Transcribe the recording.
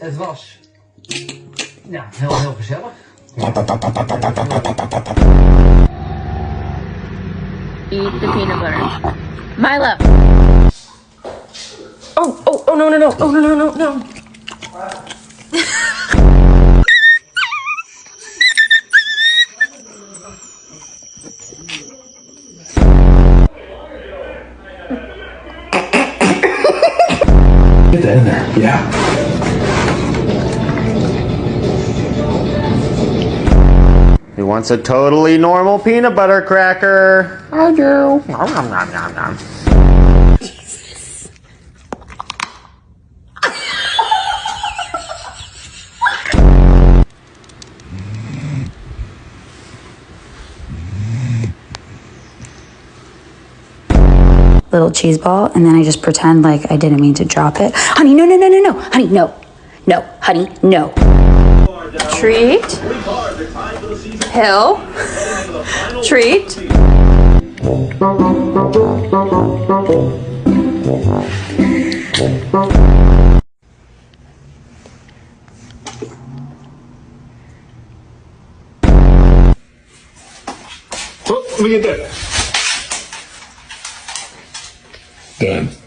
Het was ja, heel gezellig. Eat the peanut butter. Milo. Oh, no. Oh, no. Get that in there. Yeah. Who wants a totally normal peanut butter cracker? I do. Nom, nom, nom, nom, nom. Little cheese ball, and then I just pretend like I didn't mean to drop it. Honey, no. Honey, no. No, honey, no. Treat. Hill. Treat. Oh, let me get that. Done.